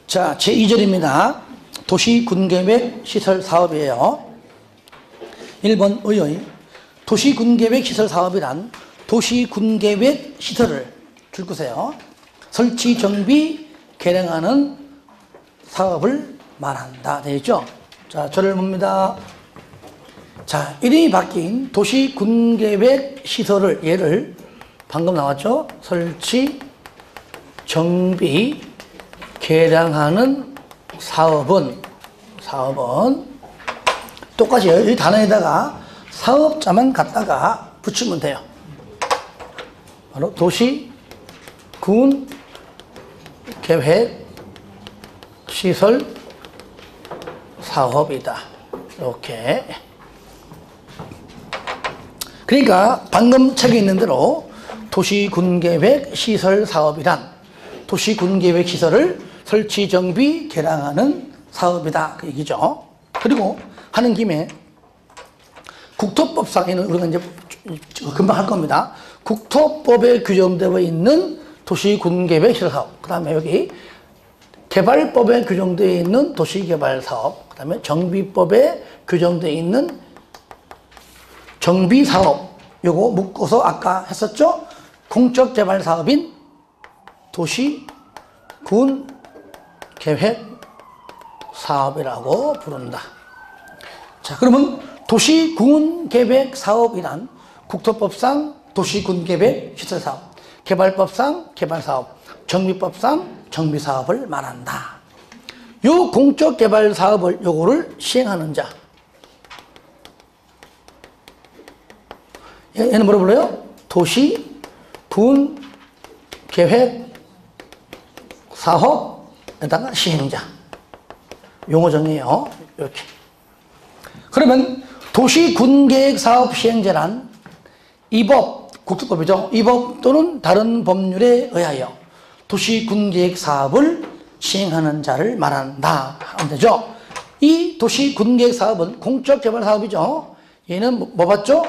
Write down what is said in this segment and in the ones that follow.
자, 제2절입니다. 도시군계획 시설 사업이에요. 1번 의의 도시군계획 시설 사업이란 도시군계획 시설을 줄 거세요. 설치, 정비, 개량하는 사업을 말한다. 되겠죠? 자, 저를 봅니다. 자, 이름이 바뀐 도시군계획 시설을 얘를 방금 나왔죠? 설치, 정비, 개량하는 사업은 똑같이 이 단어에다가 사업자만 갖다가 붙이면 돼요. 바로 도시, 군, 계획, 시설, 사업이다. 이렇게. 그러니까 방금 책에 있는 대로 도시, 군, 계획, 시설, 사업이란 도시, 군, 계획, 시설을 설치, 정비, 개량하는 사업이다. 그 얘기죠. 그리고 하는 김에 국토법상에는 우리가 이제 금방 할 겁니다. 국토법에 규정되어 있는 도시, 군, 계획, 시설 사업. 그 다음에 여기 개발법에 규정되어 있는 도시개발 사업. 그 다음에 정비법에 규정되어 있는 정비사업. 요거 묶어서 아까 했었죠? 공적개발 사업인 도시, 군, 계획, 사업이라고 부른다. 자, 그러면 도시, 군, 계획, 사업이란 국토법상 도시, 군, 계획, 시설 사업, 개발법상 개발 사업, 정비법상 정비 사업을 말한다. 요 공적 개발 사업을 요거를 시행하는 자. 얘는 뭐라 불러요? 도시, 군, 계획, 사업에다가 시행자. 용어 정의예요. 이렇게. 그러면 도시, 군, 계획, 사업 시행자란 이 법, 국토법이죠. 이 법 또는 다른 법률에 의하여 도시, 군, 계획, 사업을 시행하는 자를 말한다 하면 되죠. 이 도시, 군, 계획, 사업은 공적 개발 사업이죠. 얘는 뭐 받죠?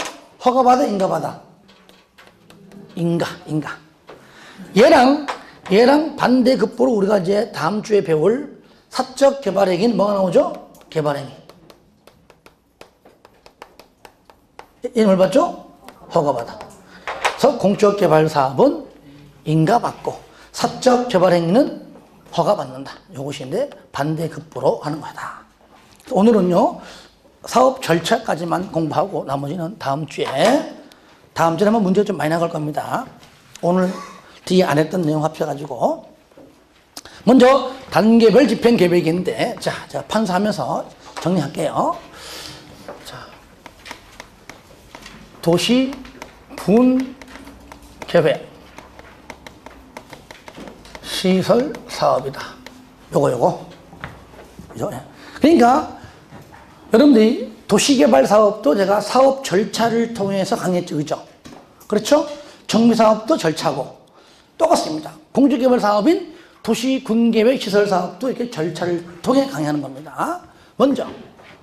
허가받아, 인가받아? 인가. 얘랑 반대급부로 우리가 이제 다음 주에 배울 사적 개발행위는 뭐가 나오죠? 개발행위. 얘는 뭘 받죠? 허가받아. 그래서 공적 개발 사업은 인가받고 사적 개발행위는 허가받는다. 이것인데 반대급부로 하는 거다. 오늘은요 사업 절차까지만 공부하고 나머지는 다음 주에 한번 문제가 좀 많이 나갈 겁니다. 오늘 뒤에 안 했던 내용 합쳐가지고 먼저 단계별 집행 계획인데 제가 판사하면서 정리할게요. 자, 도시, 군, 계획, 시설, 사업이다. 요거. 그죠? 그러니까 여러분들이 도시개발 사업도 제가 사업 절차를 통해서 강의했죠. 그죠? 그렇죠? 정비사업도 절차고 똑같습니다. 공적개발 사업인 도시, 군, 계획, 시설 사업도 이렇게 절차를 통해 강의하는 겁니다. 먼저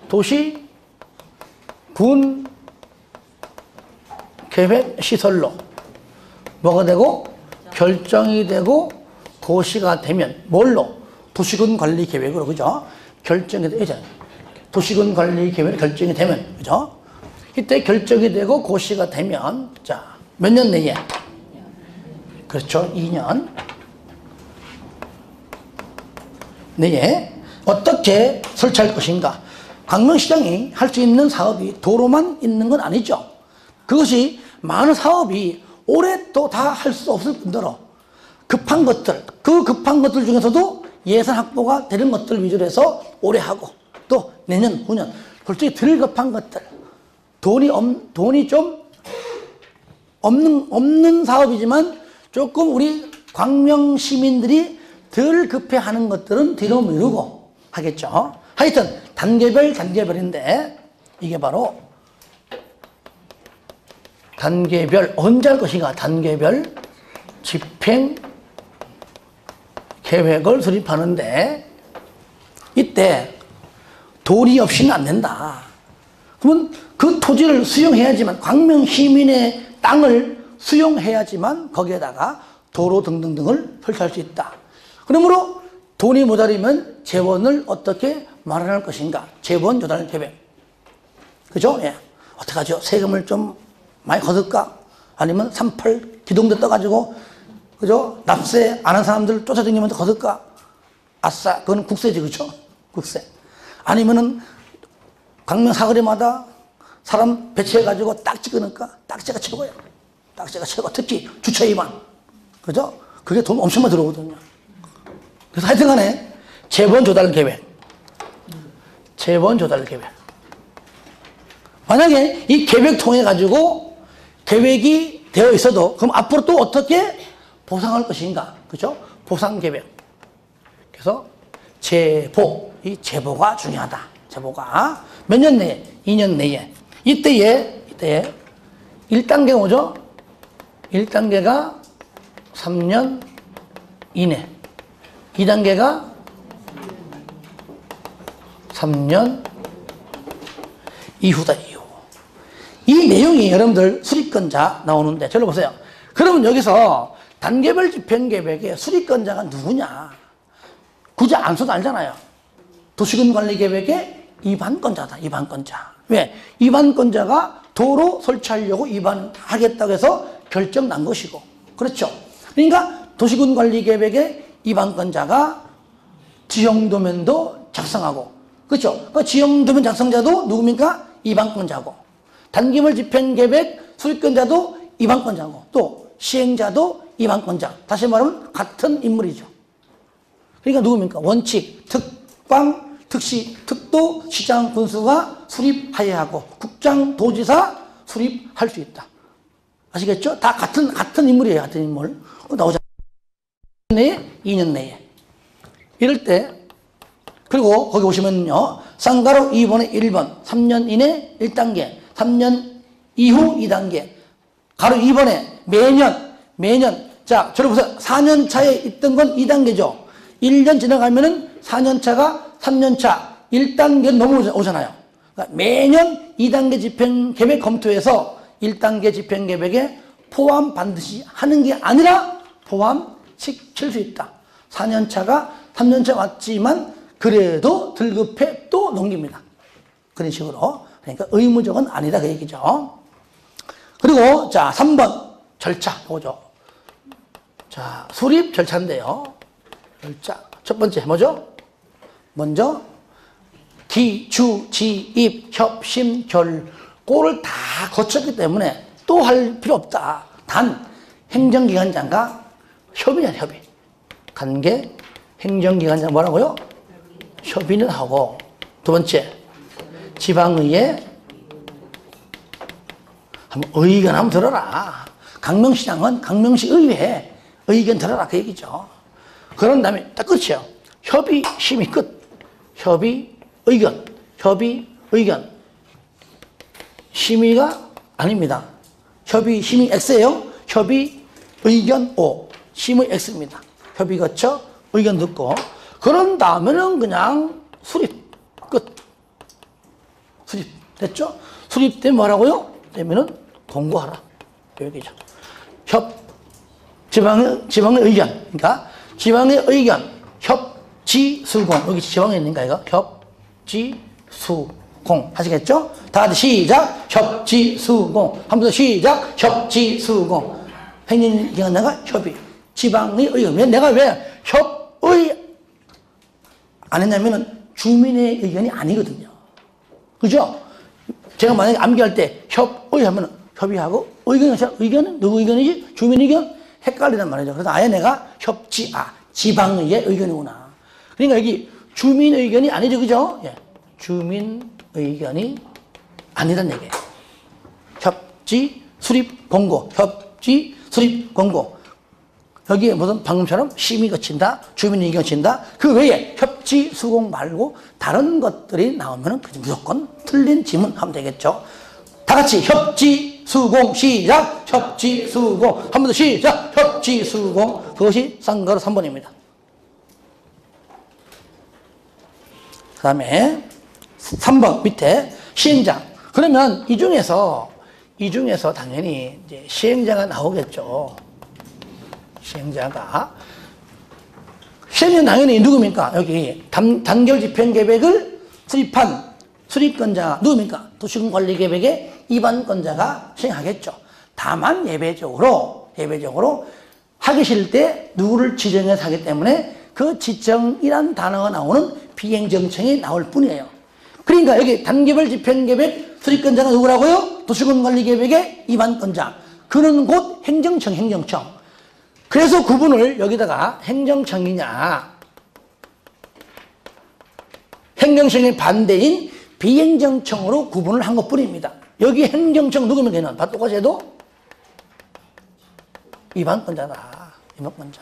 도시, 군, 계획, 시설로 뭐가 되고 결정이 되고 도시가 되면 뭘로? 도시군 관리 계획으로. 그죠? 결정이 되죠. 도시군 관리 계획 결정이 되면, 그죠? 이때 결정이 되고 고시가 되면, 자, 몇 년 내에? 그렇죠. 2년 내에 어떻게 설치할 것인가? 광명시장이 할 수 있는 사업이 도로만 있는 건 아니죠. 그것이 많은 사업이 올해 또 다 할 수 없을 뿐더러 급한 것들, 그 급한 것들 중에서도 예산 확보가 되는 것들 위주로 해서 올해 하고 또 내년, 후년 솔직히 덜 급한 것들, 돈이 좀 없는 사업이지만 조금 우리 광명 시민들이 덜 급해하는 것들은 뒤로 미루고 하겠죠. 하여튼 단계별인데 이게 바로 단계별 언제 할 것인가? 단계별 집행 계획을 수립하는데 이때 돈이 없이는 안 된다. 그러면 그 토지를 수용해야지만, 광명 시민의 땅을 수용해야지만 거기에다가 도로 등등등을 설치할 수 있다. 그러므로 돈이 모자리면 재원을 어떻게 마련할 것인가? 재원 조달 계획. 그죠? 예. 어떻게 하죠? 세금을 좀 많이 거둘까? 아니면 38 기동대 떠가지고, 그죠? 납세 안 한 사람들 쫓아다니면서 거둘까? 아싸, 그건 국세지, 그죠? 국세. 아니면은 강명 사거리마다 사람 배치해가지고 딱지 끊을까? 딱지가 최고야. 딱지가 최고. 특히 주차 위반. 그죠? 그게 돈 엄청 많이 들어오거든요. 그래서 하여튼 간에 재원 조달 계획. 재원 조달 계획. 만약에 이 계획 통해 가지고 계획이 되어 있어도 그럼 앞으로 또 어떻게 보상할 것인가? 그죠? 보상 계획. 그래서 제보. 이 제보가 중요하다. 제보가 몇 년 내에? 2년 내에. 이때에 1단계 뭐죠? 1단계가 3년 이내. 2단계가 3년 이후다, 이후. 이 내용이 여러분들 수립권자 나오는데, 저를 보세요. 그러면 여기서 단계별 집행 계획의 수립권자가 누구냐? 굳이 안 써도 알잖아요. 도시군 관리 계획의 입안권자다, 입안권자. 왜? 입안권자가 도로 설치하려고 입안하겠다고 해서 결정 난 것이고. 그렇죠? 그러니까 도시군 관리 계획의 입안권자가 지형도면도 작성하고. 그렇죠? 그 지형도면 작성자도 누굽니까? 입안권자고. 단계별 집행계획 수립권자도 입안권자고. 또 시행자도 입안권자. 다시 말하면 같은 인물이죠. 그러니까 누굽니까? 원칙, 특방, 특시, 특도, 시장, 군수가 수립하여야 하고 국장, 도지사 수립할 수 있다. 아시겠죠? 다 같은 인물이에요. 같은 인물. 나오잖아요. 2년 내에. 이럴 때, 그리고 거기 보시면요. 쌍가로 2번에 1번, 3년 이내 1단계, 3년 이후 2단계. 가로 2번에 매년. 자, 저를 보세요. 4년 차에 있던 건 2단계죠. 1년 지나가면은 4년 차가 3년 차 1단계 넘어오잖아요. 그러니까 매년 2단계 집행 계획 검토해서 1단계 집행 계획에 포함 반드시 하는 게 아니라 포함시킬 수 있다. 4년 차가 3년 차 왔지만 그래도 들급해 또 넘깁니다. 그런 식으로. 그러니까 의무적은 아니다 그 얘기죠. 그리고 자 3번 절차 보죠. 자 수립 절차인데요. 절차 첫 번째 뭐죠? 먼저 기, 주, 지, 입, 협, 심, 결 꼴을 다 거쳤기 때문에 또 할 필요 없다. 단 행정기관장과 협의냐 협의. 관계 행정기관장 뭐라고요? 협의는 하고. 두 번째 지방의회 한번 의견 한번 들어라. 강명시장은 강명시 의회 의견 들어라 그 얘기죠. 그런 다음에 딱 끝이에요. 협의 심의 끝. 협의 의견. 협의 의견. 심의가 아닙니다. 협의 심의 X예요. 협의 의견 O. 심의 X입니다. 협의 거쳐 의견 듣고 그런 다음에는 그냥 수립 끝. 수립 됐죠? 수립되면 뭐라고요? 되면은 공고하라. 여기죠. 지방의 의견. 그러니까 지방의 의견. 협지수공. 여기 지방에 있는가 이거? 협지수공. 하시겠죠? 다 같이 시작. 협지수공. 한 번 더 시작. 협지수공. 행정기관장과 협의. 지방의 의견. 내가 왜 협의 안 했냐면은 주민의 의견이 아니거든요. 그죠? 제가 만약에 암기할 때 협의 하면 협의하고 의견은 누구 의견이지? 주민 의견? 헷갈리단 말이죠. 그래서 아예 내가 지방의회 의견이구나. 그러니까 여기 주민 의견이 아니죠. 그죠? 예. 주민 의견이 아니란 얘기예요. 협지 수립 공고. 협지 수립 공고. 여기에 무슨 방금처럼 심의 거친다, 주민 의견 거친다. 그 외에 협지 수공 말고 다른 것들이 나오면 무조건 틀린 지문하면 되겠죠. 다 같이 협지 수공 시작. 협지 수공. 한 번 더 시작. 협지 수공. 그것이 쌍가루 3번입니다. 그 다음에 3번 밑에 시행자. 그러면 이 중에서 당연히 이제 시행자가 나오겠죠. 시행자는 당연히 누굽니까? 여기 단결 집행계획을 수립한 수립권자가 누굽니까? 도시군관리계획의 위반권자가 시행하겠죠. 다만 예외적으로 하기 싫을 때 누구를 지정해서 하기 때문에 그 지정이란 단어가 나오는 비행정청이 나올 뿐이에요. 그러니까 여기 단계별 집행계획 수립권자가 누구라고요? 도시군관리계획의 위반권자. 그는 곧 행정청. 그래서 구분을 여기다가 행정청이냐, 행정청의 반대인 비행정청으로 구분을 한 것뿐입니다. 여기 행정청 누구면 걔는 똑같이 해도 위반권자다. 위반권자.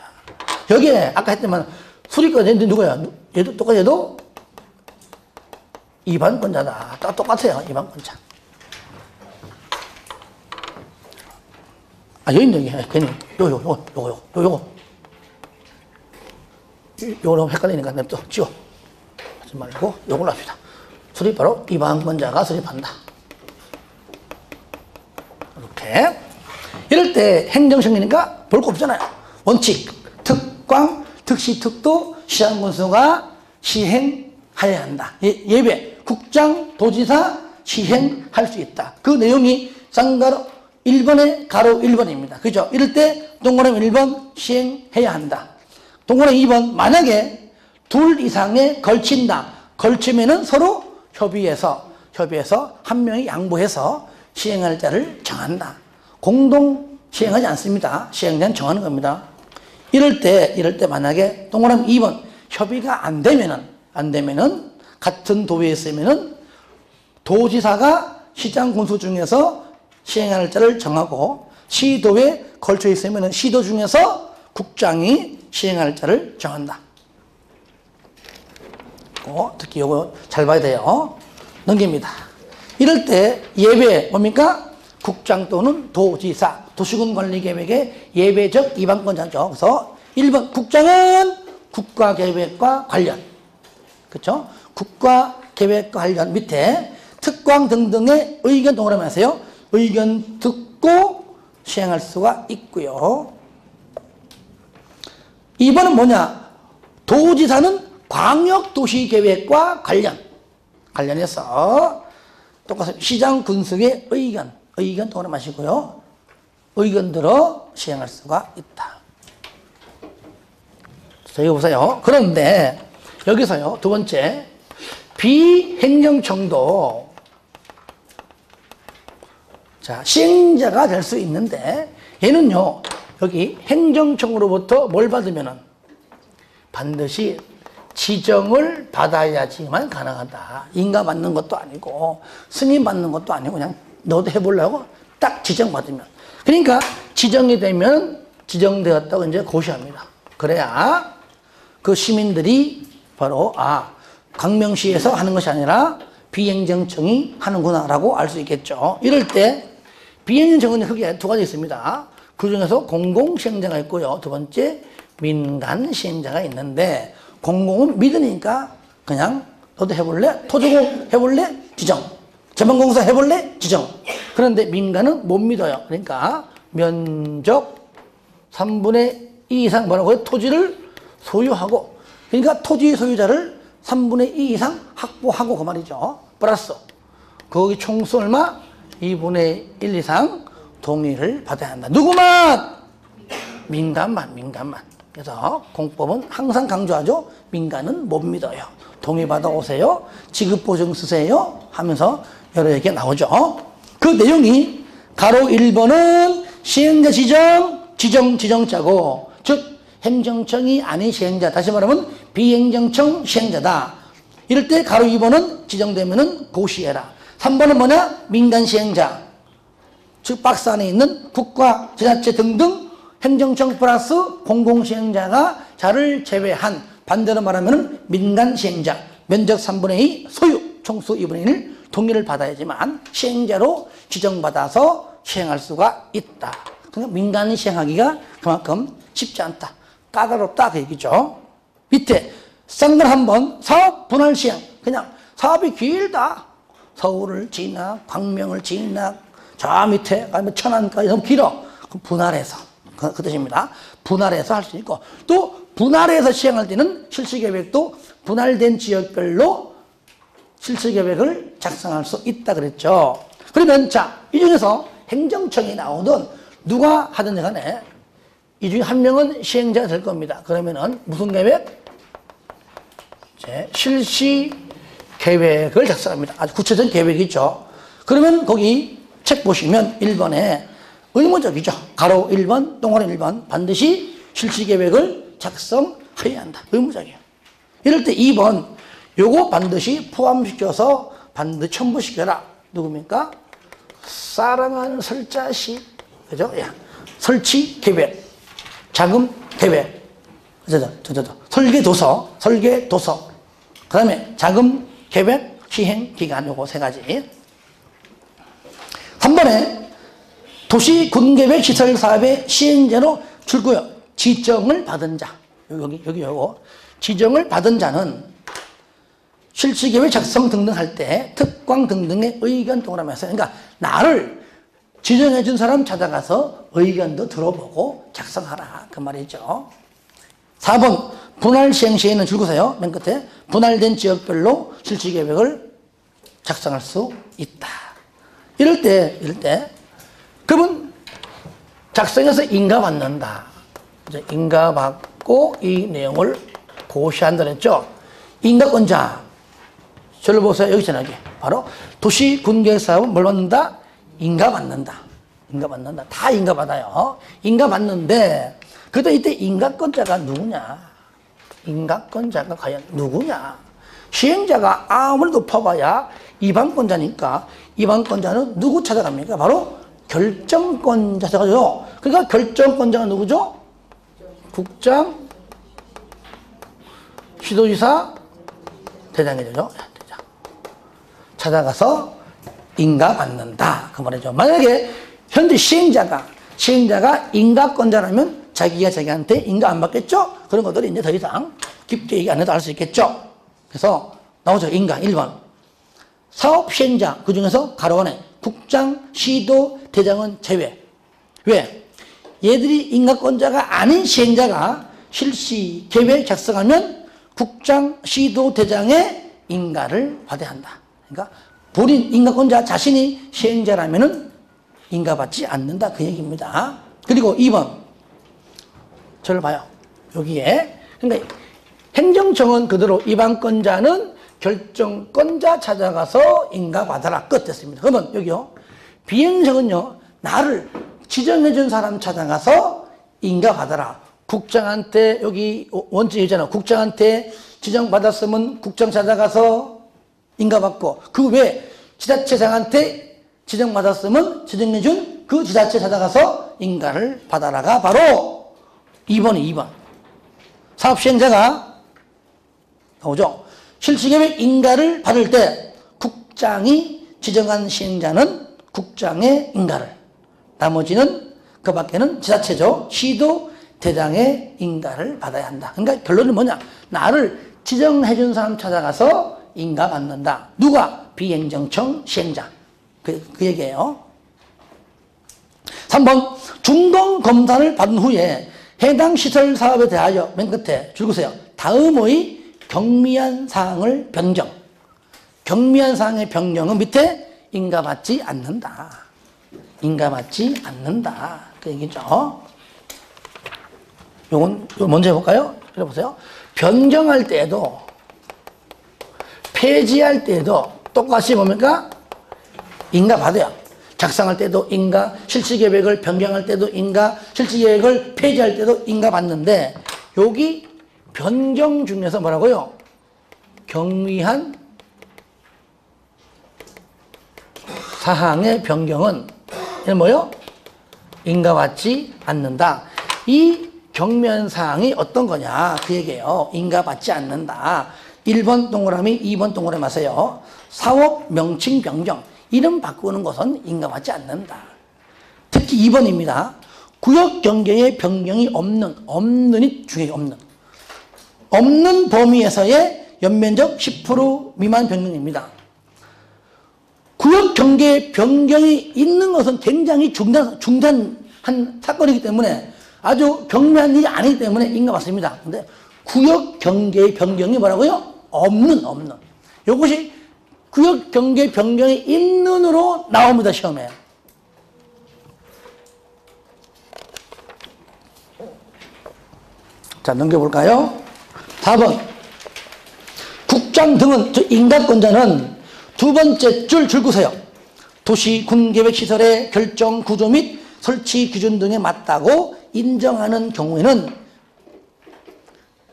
여기에 아까 했지만 수립권자 누구야? 얘도 똑같이 해도 위반권자다. 똑같아요. 위반권자. 여기 괜히 요거 헷갈리니까 냅둬 지워. 하지 말고 요걸로 합시다. 수립 바로 위반권자가 수립한다. 이렇게. 이럴 때 행정청이니까 볼 거 없잖아요. 원칙, 특광, 특시, 특도, 시장군수가 시행하여야 한다. 예외, 국장, 도지사 시행할 수 있다. 그 내용이 쌍가로 1번에 가로 1번입니다. 그죠? 이럴 때 동그라미 1번 시행해야 한다. 동그라미 2번 만약에 둘 이상에 걸친다. 걸치면은 서로 협의해서 한 명이 양보해서 시행할 자를 정한다. 공동 시행하지 않습니다. 시행자는 정하는 겁니다. 이럴 때 만약에 동그라미 2번 협의가 안 되면은 같은 도에 있으면은 도지사가 시장 군수 중에서 시행할 자를 정하고 시도에 걸쳐 있으면은 시도 중에서 국장이 시행할 자를 정한다. 특히 요거 잘 봐야 돼요. 넘깁니다. 이럴 때 예외 뭡니까? 국장 또는 도지사, 도시군관리계획의 예외적 위반권자죠. 그래서 1번 국장은 국가계획과 관련, 그렇죠? 국가계획과 관련 밑에 특광 등등의 의견 동그라미 하세요. 의견 듣고 시행할 수가 있고요. 2번은 뭐냐? 도지사는 광역도시계획과 관련해서 똑같이 시장 군수의 의견 동그라미 하시고요. 의견 들어 시행할 수가 있다. 자, 이거 보세요. 그런데 여기서요, 두 번째, 비행정청도 시행자가 될 수 있는데 얘는요, 여기 행정청으로부터 뭘 받으면은 반드시 지정을 받아야지만 가능하다. 인가 받는 것도 아니고 승인 받는 것도 아니고 그냥 너도 해보려고 딱 지정받으면. 그러니까 지정이 되면 지정되었다고 이제 고시합니다. 그래야 그 시민들이 바로 광명시에서 하는 것이 아니라 비행정청이 하는구나라고 알 수 있겠죠. 이럴 때 비행정청은 크게 두 가지 있습니다. 그 중에서 공공시행자가 있고요. 두 번째 민간시행자가 있는데 공공은 믿으니까 그냥 너도 해볼래? 토지공 해볼래? 지정. 재방공사 해볼래? 지정. 그런데 민간은 못 믿어요. 그러니까 면적 3분의 2 이상 뭐라고요? 토지를 소유하고, 그러니까 토지 소유자를 3분의 2 이상 확보하고 그 말이죠. 플러스 거기 총수 얼마? 2분의 1 이상 동의를 받아야 한다. 누구만? 민간만. 그래서 공법은 항상 강조하죠. 민간은 못 믿어요. 동의 받아오세요. 지급보증 쓰세요. 하면서 여러 얘기가 나오죠. 그 내용이 가로 1번은 시행자 지정자고, 즉 행정청이 아닌 시행자, 다시 말하면 비행정청 시행자다. 이럴 때 가로 2번은 지정되면은 고시해라. 3번은 뭐냐? 민간 시행자, 즉 박스 안에 있는 국가, 지자체 등등 행정청 플러스 공공시행자가 자를 제외한, 반대로 말하면 민간 시행자, 면적 3분의 2, 소유, 총수 2분의 1 동의를 받아야지만 시행자로 지정받아서 시행할 수가 있다. 그러니까 민간이 시행하기가 그만큼 쉽지 않다. 까다롭다 그 얘기죠. 밑에 쌍글 한번 사업 분할 시행. 그냥 사업이 길다. 서울을 지나 광명을 지나 저 밑에 천안까지 너무 길어. 그럼 분할해서 그 뜻입니다. 분할해서 할 수 있고, 또 분할해서 시행할 때는 실시계획도 분할된 지역별로 실시계획을 작성할 수 있다 그랬죠. 그러면 자, 이 중에서 행정청이 나오든 누가 하든지 간에 이 중에 한 명은 시행자가 될 겁니다. 그러면은 무슨 계획? 이제 실시 계획을 작성합니다. 아주 구체적인 계획이죠. 그러면 거기 책 보시면 1번에 의무적이죠. 가로 1번, 동그라미 1번 반드시 실시 계획을 작성해야 한다. 의무적이에요. 이럴 때 2번 요거 반드시 포함시켜서 반드시 첨부시켜라. 누굽니까? 사랑하는 설자시, 그죠? 야, 설치 계획, 자금 계획, 설계 도서, 그 다음에 자금 계획, 시행 기간 요거 세 가지. 3번에 도시 군계획 시설 사업의 시행자로 줄고요. 지정을 받은 자. 여기 요거. 지정을 받은 자는 실시계획 작성 등등 할 때 특광 등등의 의견 동그라미에서 그러니까 나를 지정해 준 사람 찾아가서 의견도 들어보고 작성하라 그 말이죠. 4번 분할 시행 시에는 줄거세요. 맨 끝에 분할된 지역별로 실시계획을 작성할 수 있다. 이럴 때 그러면 작성해서 인가받는다. 인가받고 이 내용을 고시한다 했죠. 인가권자 저를 보세요. 여기 있잖아요. 바로 도시 군계획 사업은 뭘 받는다? 인가받는다. 다 인가받아요. 인가받는데 그래도 이때 인가권자가 누구냐? 인가권자가 과연 누구냐? 시행자가 아무리 높아봐야 이반권자니까 이반권자는 누구 찾아갑니까? 바로 결정권자 찾아가죠. 그러니까 결정권자가 누구죠? 국장, 시도지사, 대장이 되죠. 대장. 찾아가서 인가받는다. 그 말이죠. 만약에 현재 시행자가 인가권자라면 자기가 자기한테 인가 안 받겠죠? 그런 것들이 이제 더 이상 깊게 얘기 안 해도 알 수 있겠죠? 그래서 나오죠. 인가 1번. 사업 시행자, 그 중에서 가로 안에 국장, 시도, 대장은 제외. 왜? 얘들이 인가권자가 아닌 시행자가 실시 계획 작성하면 국장, 시도, 대장의 인가를 받아야 한다. 그러니까 본인 인가권자 자신이 시행자라면은 인가받지 않는다 그 얘기입니다. 그리고 2번 저를 봐요. 여기에 그러니까 행정청은 그대로 이반권자는 결정권자 찾아가서 인가받아라 끝 됐습니다. 그러면 여기요 비행청은요 나를 지정해준 사람 찾아가서 인가받아라. 국장한테 여기 원칙이잖아. 국장한테 지정받았으면 국장 찾아가서 인가받고 그 외 지자체장한테 지정받았으면 지정해준 그 지자체 찾아가서 인가를 받아라가 바로 2번. 사업시행자가 나오죠. 실시계획 인가를 받을 때 국장이 지정한 시행자는 국장의 인가를 나머지는 그 밖에는 지자체죠. 시도 대장의 인가를 받아야 한다. 그러니까 결론은 뭐냐? 나를 지정해준 사람 찾아가서 인가받는다. 누가? 비행정청 시행자. 그 얘기예요. 3번 중동검사를 받은 후에 해당 시설 사업에 대하여 맨 끝에 줄거세요. 다음의 경미한 사항을 변경. 경미한 사항의 변경은 밑에 인가받지 않는다. 인가받지 않는다. 그 얘기죠. 요건 먼저 해볼까요? 들어보세요. 변경할 때에도 폐지할 때에도 똑같이 뭡니까? 인가받아요. 작성할 때도 인가, 실시계획을 변경할 때도 인가, 실시계획을 폐지할 때도 인가받는데 여기 변경 중에서 뭐라고요? 경미한 사항의 변경은 뭐요? 인가받지 않는다. 이 경미한 사항이 어떤 거냐? 그 얘기예요. 인가받지 않는다. 1번 동그라미, 2번 동그라미 마세요. 사업 명칭 변경. 이름 바꾸는 것은 인가받지 않는다. 특히 2번입니다. 구역 경계의 변경이 없는이 중요해요. 없는 범위에서의 연면적 10% 미만 변경입니다. 구역 경계의 변경이 있는 것은 굉장히 중단한 사건이기 때문에 아주 경미한 일이 아니기 때문에 인가 맞습니다. 근데 구역 경계의 변경이 뭐라고요? 없는. 이것이 구역 경계 변경이 있는으로 나옵니다, 시험에. 자, 넘겨볼까요? 4번. 국장 등은, 인가권자는 두 번째 줄 긋으세요. 도시 군계획 시설의 결정 구조 및 설치 기준 등에 맞다고 인정하는 경우에는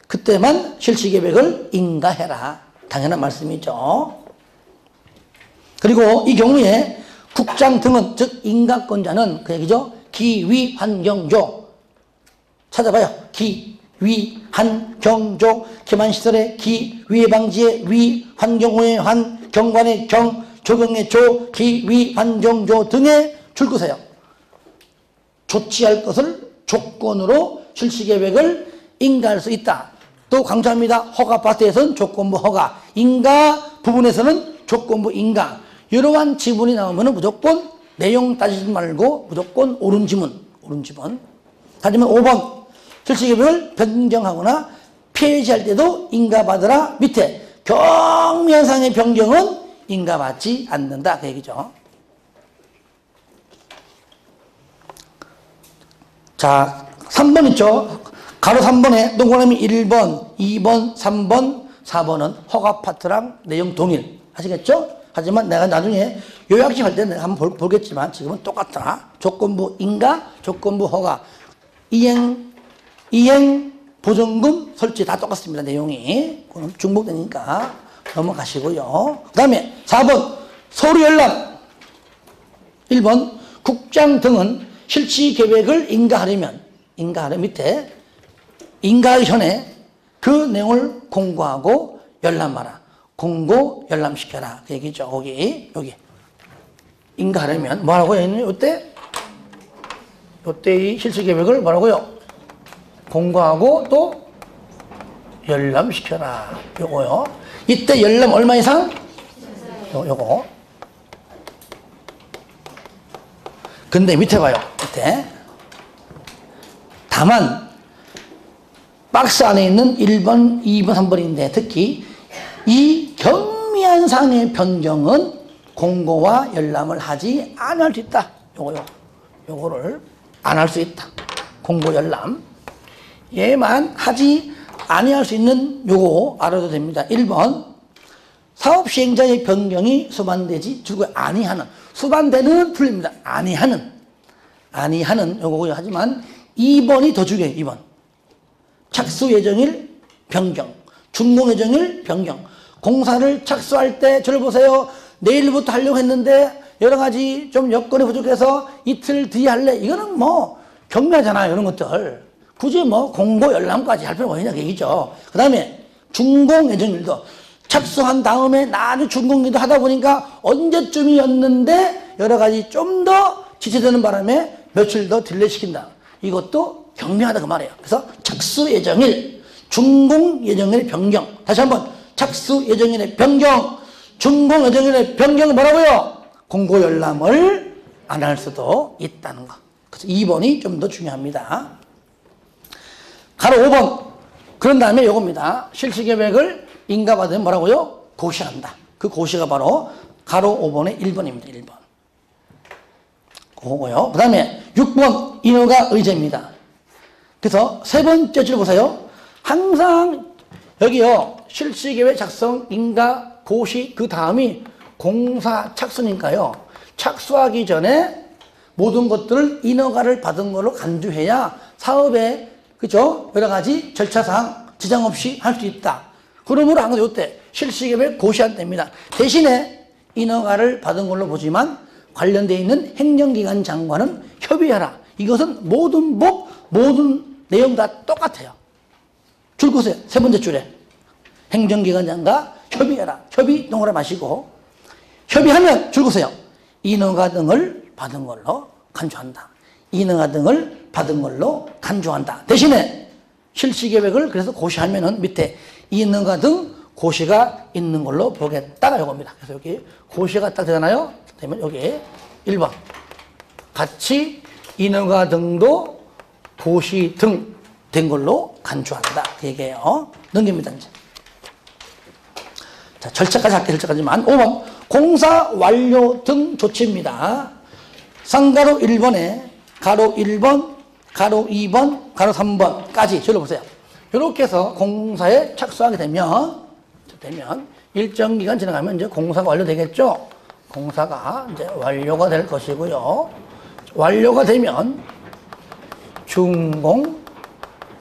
그때만 실시계획을 인가해라. 당연한 말씀이죠. 그리고 이 경우에 국장 등은, 즉 인가권자는 그 얘기죠. 기위환경조. 찾아봐요. 기위환경조. 기만시설의 기, 위해방지의 위, 환경오의 환, 경관의 경, 조경의 조, 기위환경조 등에 줄 긋으세요. 조치할 것을 조건으로 실시계획을 인가할 수 있다. 또 강조합니다. 허가 파트에서는 조건부 허가, 인가 부분에서는 조건부 인가. 이러한 지문이 나오면 무조건 내용 따지지 말고 무조건 옳은 지문. 하지만 5번 실시계획을 변경하거나 폐지할 때도 인가받으라. 밑에 경미한 상의 변경은 인가받지 않는다. 그 얘기죠. 자, 3번 있죠. 가로 3번에 동그라미 1번, 2번, 3번, 4번은 허가 파트랑 내용 동일. 아시겠죠? 하지만 내가 나중에 요약식 할 때 내가 한번 보겠지만 지금은 똑같다. 조건부 인가, 조건부 허가, 이행, 보증금, 설치 다 똑같습니다. 내용이. 그럼 중복되니까 넘어가시고요. 그 다음에 4번 서류 열람. 1번 국장 등은 실시 계획을 인가하려면 밑에 인가 전에 그 내용을 공고하고 열람하라. 공고 열람시켜라. 그 얘기죠. 여기 인가하려면 뭐라고요? 이때 이 실시 계획을 뭐라고요? 공고하고 또 열람시켜라. 요거요. 이때 열람 얼마 이상? 요거. 근데 밑에 봐요. 밑에. 다만 박스 안에 있는 1번, 2번, 3번인데 특히 이 경미한 상의 변경은 공고와 열람을 하지 않을 수 있다. 요거를 안 할 수 있다. 공고 열람. 얘만 하지 아니할 수 있는 요거 알아도 됩니다. 1번 사업 시행자의 변경이 수반되지 줄고 아니하는. 수반되는 틀립니다. 아니하는 요거고요. 하지만 2번이 더 중요해요. 2번 착수 예정일 변경, 준공 예정일 변경. 공사를 착수할 때 저를 보세요. 내일부터 하려고 했는데 여러 가지 좀 여건이 부족해서 이틀 뒤에 할래. 이거는 뭐 경미하잖아요. 이런 것들. 굳이 뭐 공고 열람까지 할 필요가 있냐 그 얘기죠. 그 다음에 준공 예정일도 착수한 다음에 나중에 준공기도 하다 보니까 언제쯤이었는데 여러 가지 좀 더 지체되는 바람에 며칠 더 딜레이 시킨다. 이것도 경미하다 그 말이에요. 그래서 착수 예정일, 준공 예정일 변경. 다시 한번 착수 예정일의 변경, 준공 예정일의 변경은 뭐라고요? 공고 열람을 안 할 수도 있다는 거. 그래서 2번이 좀 더 중요합니다. 가로 5번. 그런 다음에 요겁니다. 실시계획을 인가받으면 뭐라고요? 고시한다. 그 고시가 바로 가로 5번의 1번입니다. 1번. 그거고요. 그 다음에 6번 인허가 의제입니다. 그래서 세 번째 줄 보세요. 항상 여기요. 실시계획 작성, 인가, 고시 그 다음이 공사 착수니까요. 착수하기 전에 모든 것들을 인허가를 받은 걸로 간주해야 사업에 그죠? 여러 가지 절차상 지장 없이 할 수 있다. 그러므로 항상 이때 실시계획 고시한 때입니다. 대신에 인허가를 받은 걸로 보지만 관련되어 있는 행정기관 장관은 협의하라. 이것은 모든 법, 모든 내용 다 똑같아요. 줄 긋으세요. 세 번째 줄에. 행정기관 장관 협의해라. 협의 동그라 마시고 협의하면 줄 긋으세요. 인허가 등을 받은 걸로 간주한다. 인허가 등을 받은 걸로 간주한다. 대신에 실시계획을 그래서 고시하면은 밑에 인허가 등 고시가 있는 걸로 보겠다가 이겁니다. 그래서 여기 고시가 딱 되잖아요. 그러면 여기 1번 같이 인허가 등도 도시 등 된 걸로 간주한다. 그 얘기예요. 넘깁니다, 이제. 자, 절차까지 할게요, 절차까지만. 5번. 공사 완료 등 조치입니다. 쌍가로 1번에 가로 1번, 가로 2번, 가로 3번까지 적어보세요. 이렇게 해서 공사에 착수하게 되면 일정 기간 지나가면 이제 공사가 완료되겠죠? 공사가 이제 완료가 될 것이고요. 완료가 되면 준공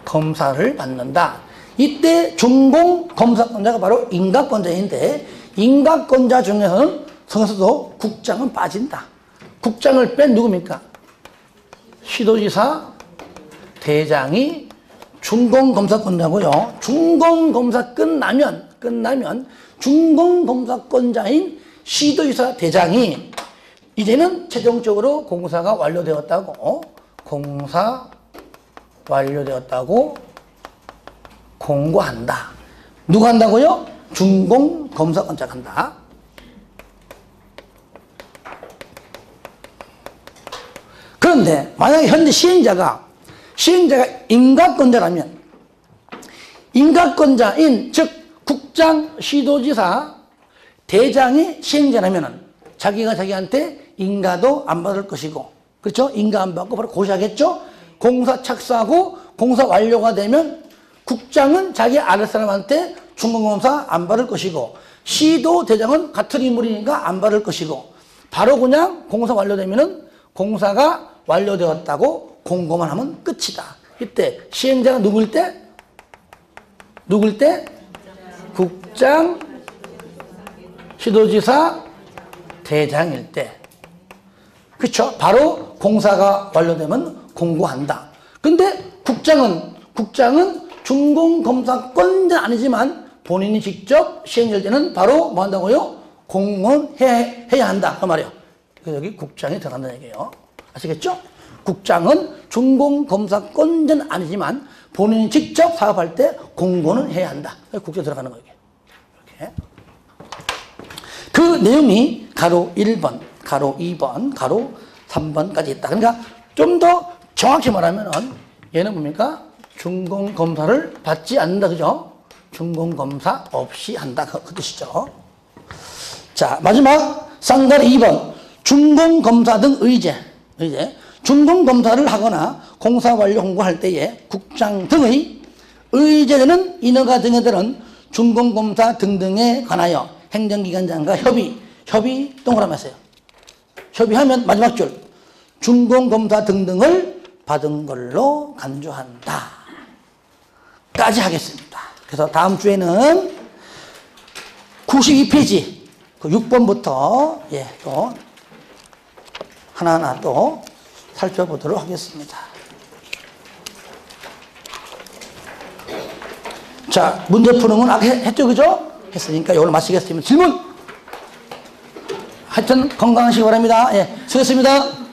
검사를 받는다. 이때 준공 검사권자가 바로 인가권자인데 인가권자 중에서는 성에서도 국장은 빠진다. 국장을 뺀 누굽니까? 시도지사 대장이 준공검사권자고요. 준공검사 끝나면 준공검사권자인 시도지사 대장이 이제는 최종적으로 공사가 완료되었다고 공고한다. 누가 한다고요? 준공검사권자가 한다. 그런데 만약에 현재 시행자가 인가권자라면 인가권자인 즉 국장, 시도지사, 대장이 시행자라면 자기가 자기한테 인가도 안 받을 것이고, 그렇죠? 인가 안 받고 바로 고시하겠죠? 공사 착수하고 공사 완료가 되면 국장은 자기 아랫 사람한테 준공검사 안 받을 것이고, 시도 대장은 같은 인물이니까 안 받을 것이고, 바로 그냥 공사 완료되면은 공사가 완료되었다고 공고만 하면 끝이다. 이때 시행자가 누굴 때? 국장, 시도지사, 대장일 때. 그렇죠? 바로 공사가 완료되면 공고한다. 근데 국장은 준공검사권자는 아니지만 본인이 직접 시행될 때는 바로 뭐 한다고요? 공언해야 한다. 그 말이에요. 여기 국장이 들어간다는 얘기예요. 아시겠죠? 국장은 준공검사권자는 아니지만 본인이 직접 사업할 때 공고는 해야 한다. 국장 들어가는 거예요. 이렇게. 그 내용이 가로 1번, 가로 2번, 가로 3번까지 있다. 그러니까 좀 더 정확히 말하면 얘는 뭡니까? 준공검사를 받지 않는다. 그죠? 준공검사 없이 한다. 그 뜻이죠. 자, 마지막 쌍가로 2번. 준공검사 등 의제. 준공검사를 하거나 공사 완료 홍보할 때에 국장 등의 의제되는 인허가 등에들은 준공검사 등등에 관하여 행정기관장과 협의 동그라미 하세요. 협의하면 마지막 줄 준공검사 등등을 받은 걸로 간주한다 까지 하겠습니다. 그래서 다음 주에는 92페이지 그 6번부터 또 하나하나 또 살펴보도록 하겠습니다. 자, 문제 푸는 건 아까 했죠, 그죠? 했으니까 이걸로 마치겠습니다. 질문! 하여튼 건강하시기 바랍니다. 수고했습니다.